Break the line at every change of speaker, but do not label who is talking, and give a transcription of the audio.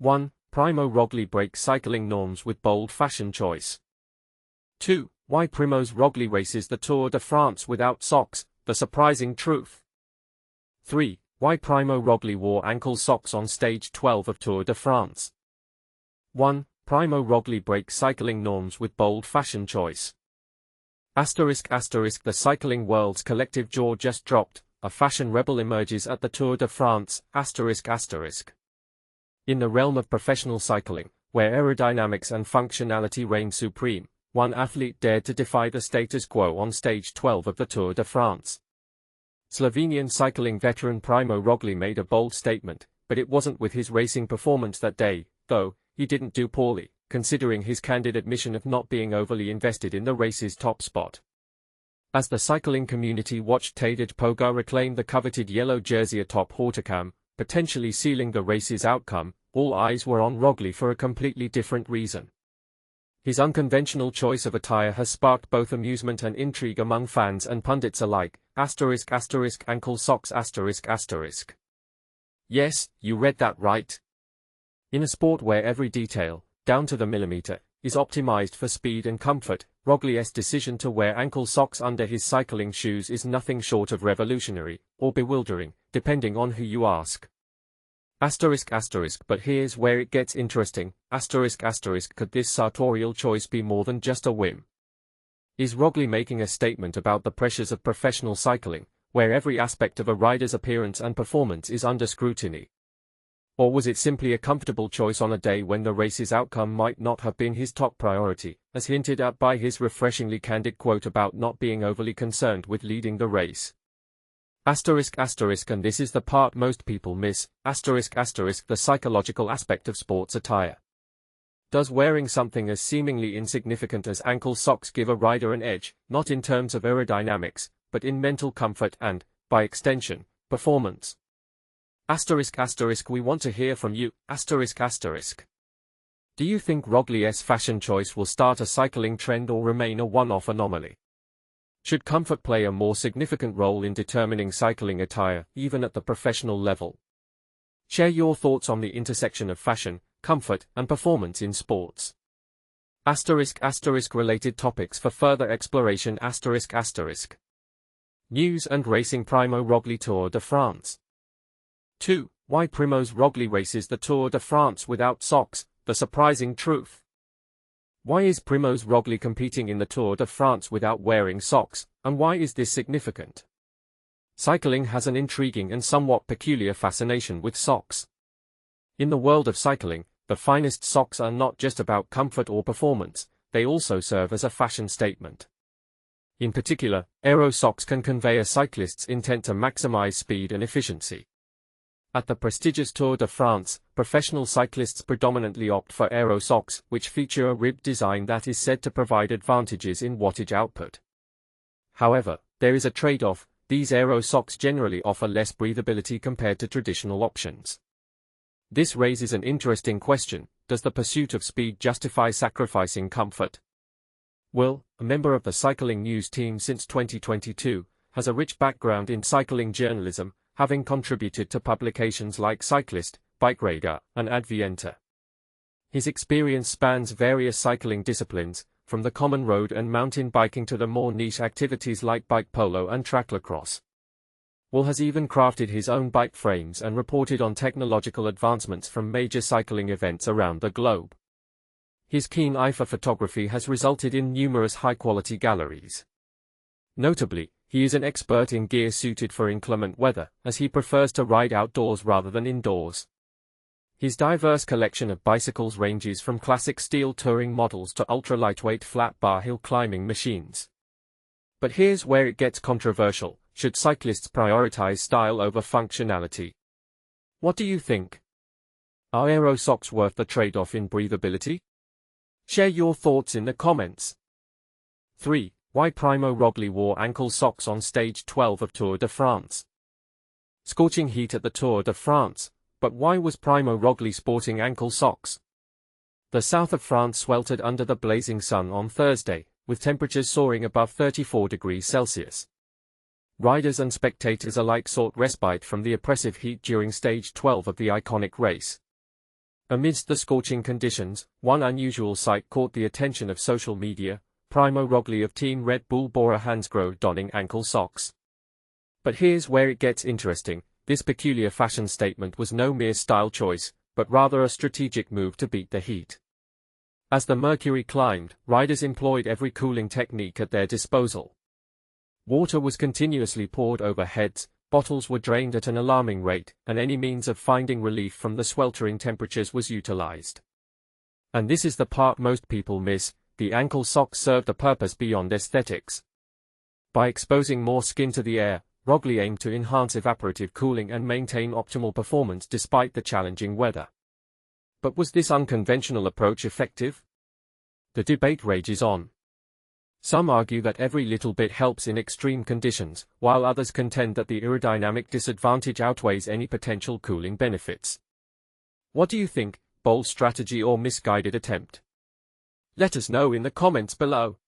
1. Primož Roglič breaks cycling norms with bold fashion choice. 2. Why Primož Roglič races the Tour de France without socks, the surprising truth. 3. Why Primož Roglič wore ankle socks on stage 12 of Tour de France. 1. Primož Roglič breaks cycling norms with bold fashion choice. ***The cycling world's collective jaw just dropped, a fashion rebel emerges at the Tour de France, ****. In the realm of professional cycling, where aerodynamics and functionality reign supreme, one athlete dared to defy the status quo on stage 12 of the Tour de France. Slovenian cycling veteran Primož Roglič made a bold statement, but it wasn't with his racing performance that day, though he didn't do poorly, considering his candid admission of not being overly invested in the race's top spot. As the cycling community watched Tadej Pogačar reclaim the coveted yellow jersey atop Hautacam, potentially sealing the race's outcome, all eyes were on Roglič for a completely different reason. His unconventional choice of attire has sparked both amusement and intrigue among fans and pundits alike. ****ankle socks****. Yes, you read that right. In a sport where every detail, down to the millimeter, is optimized for speed and comfort, Roglič's decision to wear ankle socks under his cycling shoes is nothing short of revolutionary, or bewildering, depending on who you ask. But here's where it gets interesting. Could this sartorial choice be more than just a whim? Is Roglič making a statement about the pressures of professional cycling, where every aspect of a rider's appearance and performance is under scrutiny? Or was it simply a comfortable choice on a day when the race's outcome might not have been his top priority, as hinted at by his refreshingly candid quote about not being overly concerned with leading the race? And this is the part most people miss, the psychological aspect of sports attire. Does wearing something as seemingly insignificant as ankle socks give a rider an edge, not in terms of aerodynamics, but in mental comfort and, by extension, performance? We want to hear from you, Do you think Roglič's fashion choice will start a cycling trend or remain a one-off anomaly? Should comfort play a more significant role in determining cycling attire, even at the professional level? Share your thoughts on the intersection of fashion, comfort, and performance in sports. Related topics for further exploration. News and racing. Primož Roglič Tour de France. 2. Why Primož Roglič races the Tour de France without socks, the surprising truth. Why is Primož Roglič competing in the Tour de France without wearing socks, and why is this significant? Cycling has an intriguing and somewhat peculiar fascination with socks. In the world of cycling, the finest socks are not just about comfort or performance, they also serve as a fashion statement. In particular, aero socks can convey a cyclist's intent to maximize speed and efficiency. At the prestigious Tour de France, professional cyclists predominantly opt for aero socks, which feature a ribbed design that is said to provide advantages in wattage output. However, there is a trade-off: these aero socks generally offer less breathability compared to traditional options. This raises an interesting question: does the pursuit of speed justify sacrificing comfort? Will, a member of the cycling news team since 2022, has a rich background in cycling journalism, having contributed to publications like Cyclist, Bike Radar, and Advienta. His experience spans various cycling disciplines, from the common road and mountain biking to the more niche activities like bike polo and track lacrosse. Will has even crafted his own bike frames and reported on technological advancements from major cycling events around the globe. His keen eye for photography has resulted in numerous high-quality galleries. Notably, he is an expert in gear suited for inclement weather, as he prefers to ride outdoors rather than indoors. His diverse collection of bicycles ranges from classic steel touring models to ultra-lightweight flat-bar hill climbing machines. But here's where it gets controversial: should cyclists prioritize style over functionality? What do you think? Are aero socks worth the trade-off in breathability? Share your thoughts in the comments. 3. Why Primož Roglič wore ankle socks on stage 12 of Tour de France. Scorching heat at the Tour de France, but why was Primož Roglič sporting ankle socks? The south of France sweltered under the blazing sun on Thursday, with temperatures soaring above 34 degrees Celsius. Riders and spectators alike sought respite from the oppressive heat during stage 12 of the iconic race. Amidst the scorching conditions, one unusual sight caught the attention of social media. Primož Roglič of Team Red Bull bore a Hansgrohe donning ankle socks. But here's where it gets interesting. This peculiar fashion statement was no mere style choice, but rather a strategic move to beat the heat. As the mercury climbed, riders employed every cooling technique at their disposal. Water was continuously poured over heads, bottles were drained at an alarming rate, and any means of finding relief from the sweltering temperatures was utilized. And this is the part most people miss: the ankle socks served a purpose beyond aesthetics. By exposing more skin to the air, Roglič aimed to enhance evaporative cooling and maintain optimal performance despite the challenging weather. But was this unconventional approach effective? The debate rages on. Some argue that every little bit helps in extreme conditions, while others contend that the aerodynamic disadvantage outweighs any potential cooling benefits. What do you think? Bold strategy or misguided attempt? Let us know in the comments below.